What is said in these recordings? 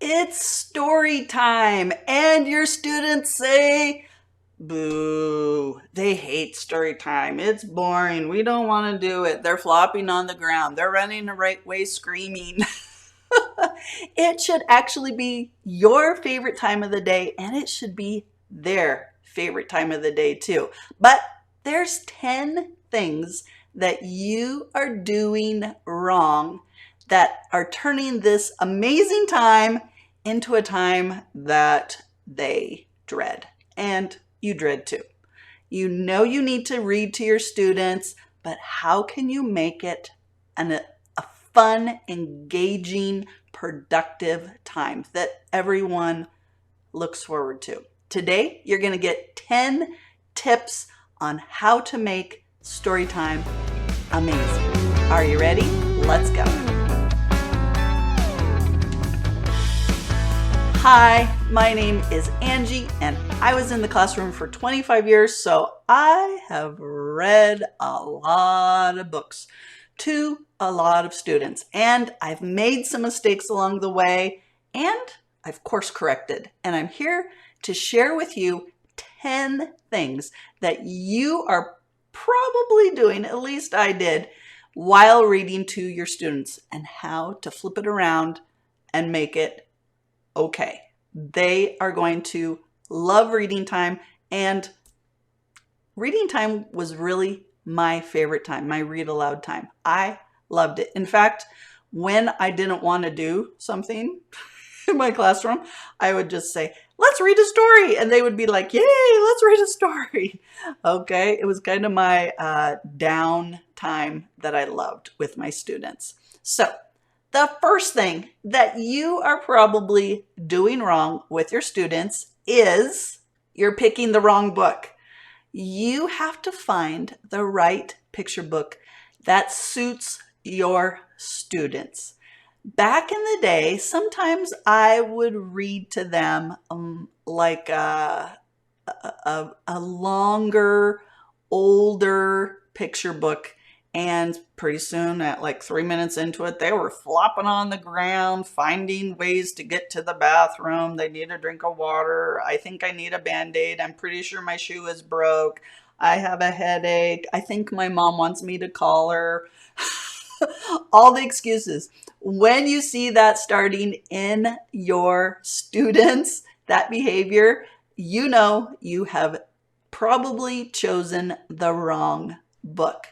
It's story time, and your students say, boo. They hate story time. It's boring. We don't want to do it. They're flopping on the ground. They're running the right way, screaming. It should actually be your favorite time of the day, and it should be their favorite time of the day too. But there's 10 things that you are doing wrong that are turning this amazing time into a time that they dread. And you dread too. You know you need to read to your students, but how can you make it a fun, engaging, productive time that everyone looks forward to? Today, you're going to get 10 tips on how to make story time amazing. Are you ready? Let's go. Hi, my name is Angie, and I was in the classroom for 25 years, so I have read a lot of books to a lot of students, and I've made some mistakes along the way, and I've course corrected, and I'm here to share with you 10 things that you are probably doing, at least I did, while reading to your students, and how to flip it around and make it okay. They are going to love reading time, and reading time was really my favorite time, my read aloud time. I loved it. In fact, when I didn't want to do something in my classroom, I would just say, let's read a story. And they would be like, yay, let's read a story. Okay. It was kind of my down time that I loved with my students. So the first thing that you are probably doing wrong with your students is you're picking the wrong book. You have to find the right picture book that suits your students. Back in the day, sometimes I would read to them like a longer, older picture book. And pretty soon, at like 3 minutes into it, they were flopping on the ground, finding ways to get to the bathroom. They need a drink of water. I think I need a Band-Aid. I'm pretty sure my shoe is broke. I have a headache. I think my mom wants me to call her. All the excuses. When you see that starting in your students, that behavior, you know you have probably chosen the wrong book.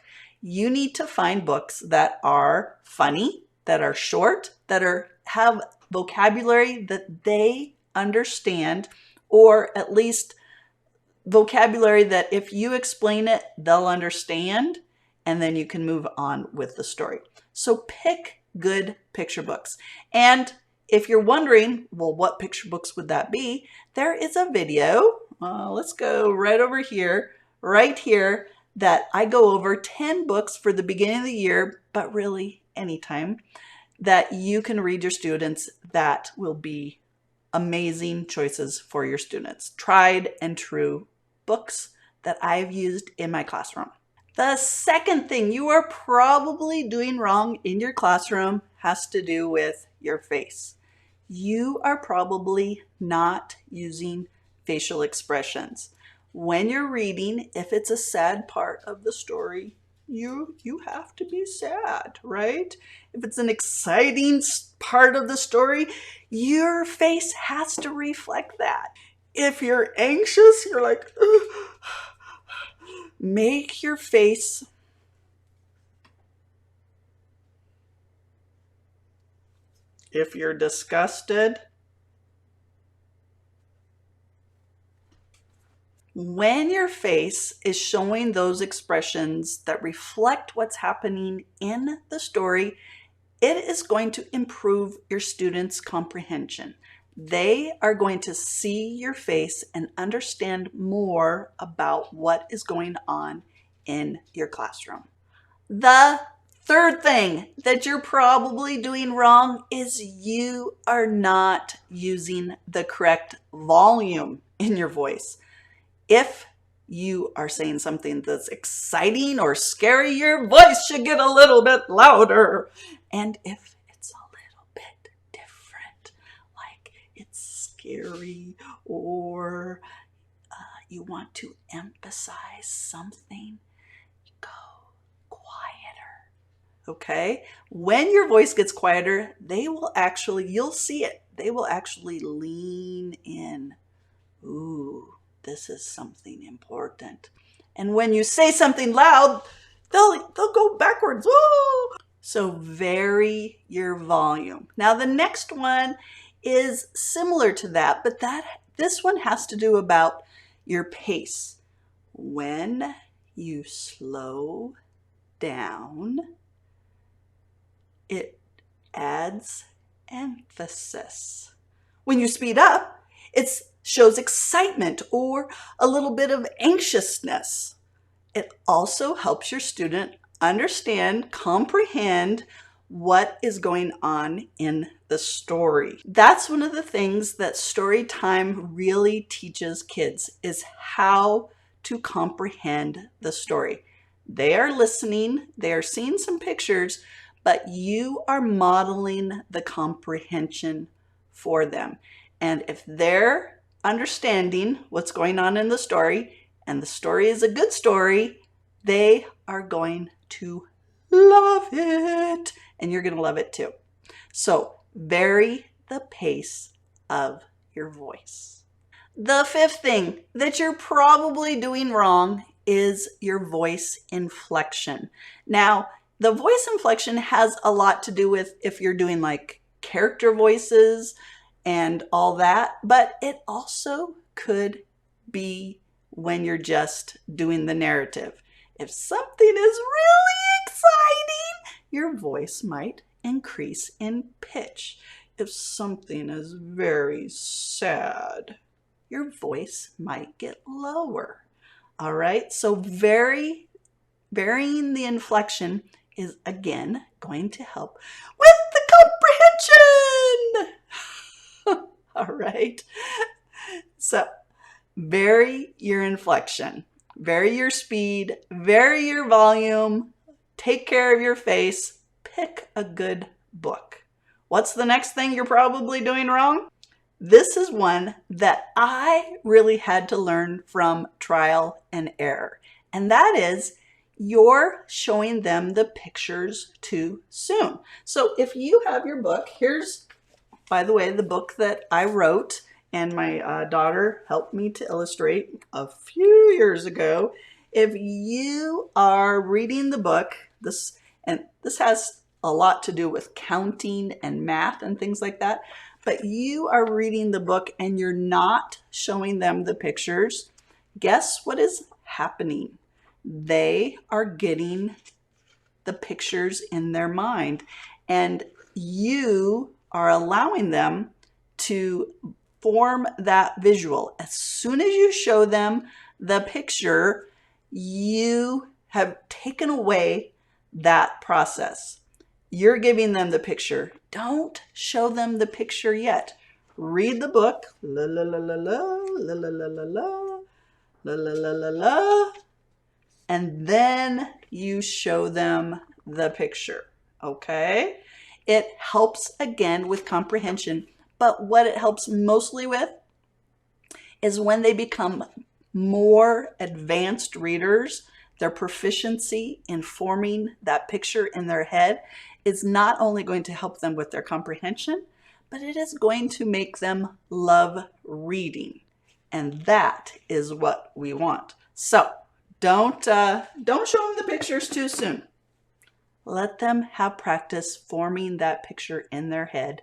You need to find books that are funny, that are short, that have vocabulary that they understand, or at least vocabulary that if you explain it, they'll understand, and then you can move on with the story. So pick good picture books. And if you're wondering, well, what picture books would that be? There is a video. Let's go right over here, right here, that I go over 10 books for the beginning of the year, but really anytime, that you can read your students that will be amazing choices for your students. Tried and true books that I've used in my classroom. The second thing you are probably doing wrong in your classroom has to do with your face. You are probably not using facial expressions. When you're reading, if it's a sad part of the story, you have to be sad, right? If it's an exciting part of the story, your face has to reflect that. If you're anxious, you're like, make your face if you're disgusted. When your face is showing those expressions that reflect what's happening in the story, it is going to improve your students' comprehension. They are going to see your face and understand more about what is going on in your classroom. The third thing that you're probably doing wrong is you are not using the correct volume in your voice. If you are saying something that's exciting or scary, your voice should get a little bit louder. And if it's a little bit different, like scary, or you want to emphasize something, go quieter. Okay? When your voice gets quieter, you'll see it. They will actually lean in. Ooh, this is something important. And when you say something loud, they'll go backwards. Whoa! So vary your volume. Now the next one is similar to that, but this one has to do about your pace. When you slow down, it adds emphasis. When you speed up, it shows excitement or a little bit of anxiousness. It also helps your student understand, comprehend what is going on in the story. That's one of the things that story time really teaches kids, is how to comprehend the story. They are listening, they are seeing some pictures, but you are modeling the comprehension for them. And if they're understanding what's going on in the story, and the story is a good story, they are going to love it. And you're going to love it too. So vary the pace of your voice. The fifth thing that you're probably doing wrong is your voice inflection. Now, the voice inflection has a lot to do with if you're doing like character voices and all that, but it also could be when you're just doing the narrative. If something is really exciting, your voice might increase in pitch. If something is very sad, your voice might get lower. All right, so varying the inflection is again going to help with the comprehension. All right, so vary your inflection, vary your speed, vary your volume, take care of your face, pick a good book. What's the next thing you're probably doing wrong? This is one that I really had to learn from trial and error, and that is you're showing them the pictures too soon. So if you have your book, here's, by the way, the book that I wrote and my daughter helped me to illustrate a few years ago. If you are reading the book, this has a lot to do with counting and math and things like that, but you are reading the book and you're not showing them the pictures, guess what is happening? They are getting the pictures in their mind, and you are allowing them to form that visual. As soon as you show them the picture, you have taken away that process. You're giving them the picture. Don't show them the picture yet. Read the book. La la la la la la la la la la la la la la, and then you show them the picture. Okay? It helps again with comprehension, but what it helps mostly with is when they become more advanced readers, their proficiency in forming that picture in their head is not only going to help them with their comprehension, but it is going to make them love reading. And that is what we want. So don't show them the pictures too soon. Let them have practice forming that picture in their head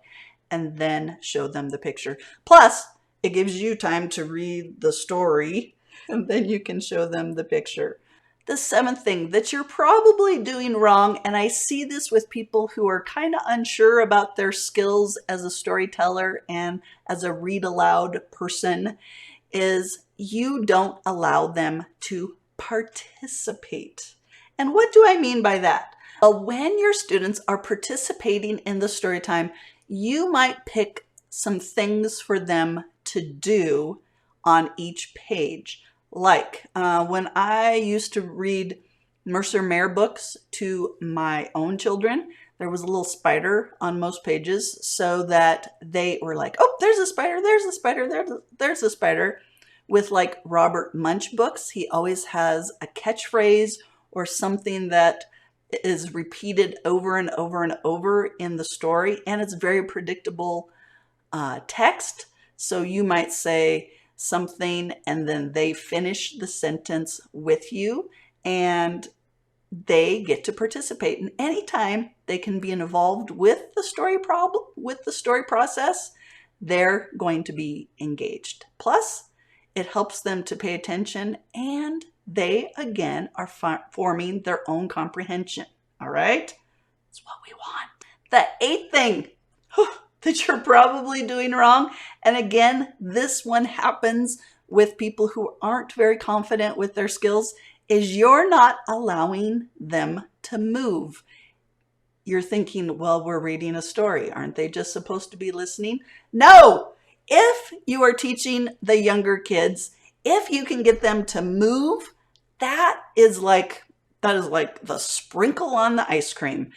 and then show them the picture. Plus, it gives you time to read the story and then you can show them the picture. The seventh thing that you're probably doing wrong, and I see this with people who are kind of unsure about their skills as a storyteller and as a read aloud person, is you don't allow them to participate. And what do I mean by that? When your students are participating in the story time, you might pick some things for them to do on each page. Like when I used to read Mercer Mayer books to my own children, there was a little spider on most pages so that they were like, oh, there's a spider, there's a spider, there's a spider. With like Robert Munch books, he always has a catchphrase or something that is repeated over and over and over in the story, and it's very predictable text. So you might say something and then they finish the sentence with you, and they get to participate. And anytime they can be involved with the story problem, with the story process, they're going to be engaged. Plus, it helps them to pay attention, and they, again, are forming their own comprehension. All right? That's what we want. The 8th thing that you're probably doing wrong, and again, this one happens with people who aren't very confident with their skills, is you're not allowing them to move. You're thinking, well, we're reading a story. Aren't they just supposed to be listening? No! If you are teaching the younger kids, if you can get them to move, that is like the sprinkle on the ice cream.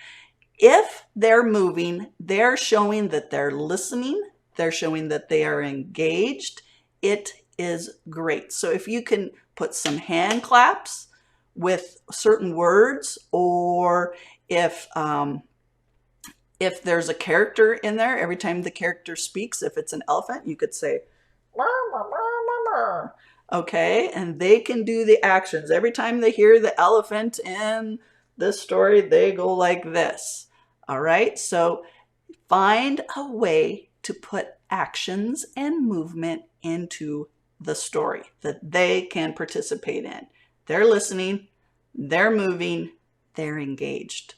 If they're moving, they're showing that they're listening, they're showing that they are engaged. It is great. So if you can put some hand claps with certain words, or if there's a character in there, every time the character speaks, if it's an elephant, you could say, "Mah, mah, mah, mah." Okay, and they can do the actions. Every time they hear the elephant in this story, they go like this. All right, so find a way to put actions and movement into the story that they can participate in. They're listening, they're moving, they're engaged.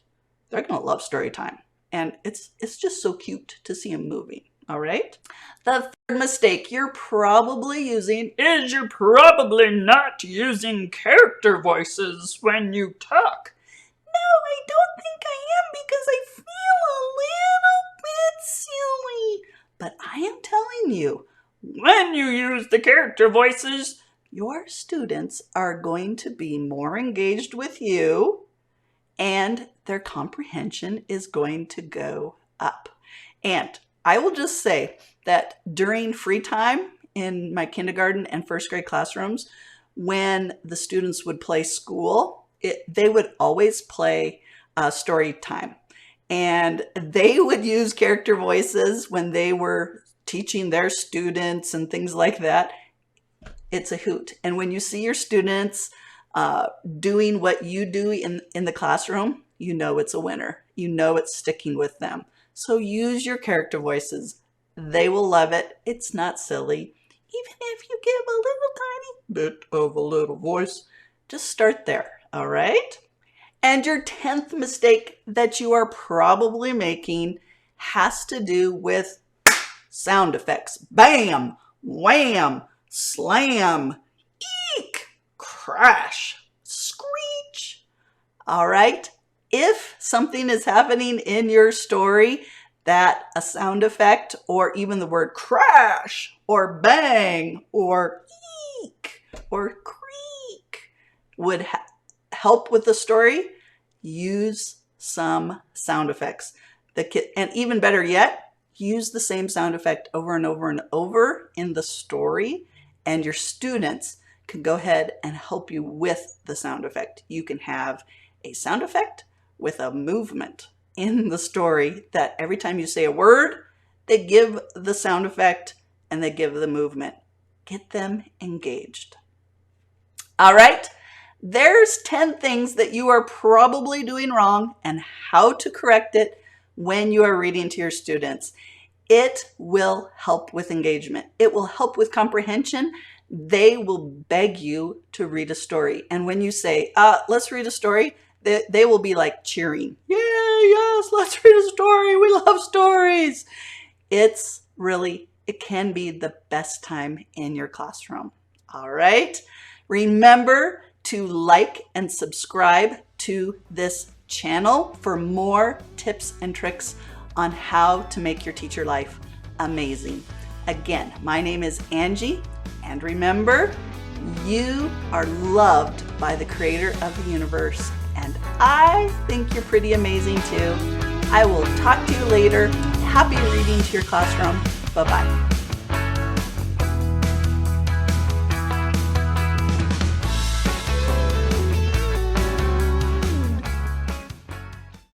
They're going to love story time. And it's just so cute to see them moving. All right. The third mistake you're probably using is you're probably not using character voices when you talk. No, I don't think I am, because I feel a little bit silly. But I am telling you, when you use the character voices, your students are going to be more engaged with you, and their comprehension is going to go up. And I will just say that during free time in my kindergarten and first grade classrooms, when the students would play school, they would always play story time. And they would use character voices when they were teaching their students and things like that. It's a hoot. And when you see your students doing what you do in the classroom, you know it's a winner. You know it's sticking with them. So use your character voices. They will love it. It's not silly. Even if you give a little tiny bit of a little voice, just start there, all right? And your 10th mistake that you are probably making has to do with sound effects. Bam, wham, slam, eek, crash, screech. All right? If something is happening in your story that a sound effect or even the word crash or bang or eek or creak would help with the story, use some sound effects. And even better yet, use the same sound effect over and over and over in the story, and your students can go ahead and help you with the sound effect. You can have a sound effect with a movement in the story that every time you say a word, they give the sound effect and they give the movement. Get them engaged. All right, there's 10 things that you are probably doing wrong and how to correct it when you are reading to your students. It will help with engagement. It will help with comprehension. They will beg you to read a story. And when you say, let's read a story, they will be like cheering. Yeah, yes, let's read a story. We love stories. It can be the best time in your classroom. All right. Remember to like and subscribe to this channel for more tips and tricks on how to make your teacher life amazing. Again, my name is Angie, and remember, you are loved by the creator of the universe, and I think you're pretty amazing too. I will talk to you later. Happy reading to your classroom. Bye-bye.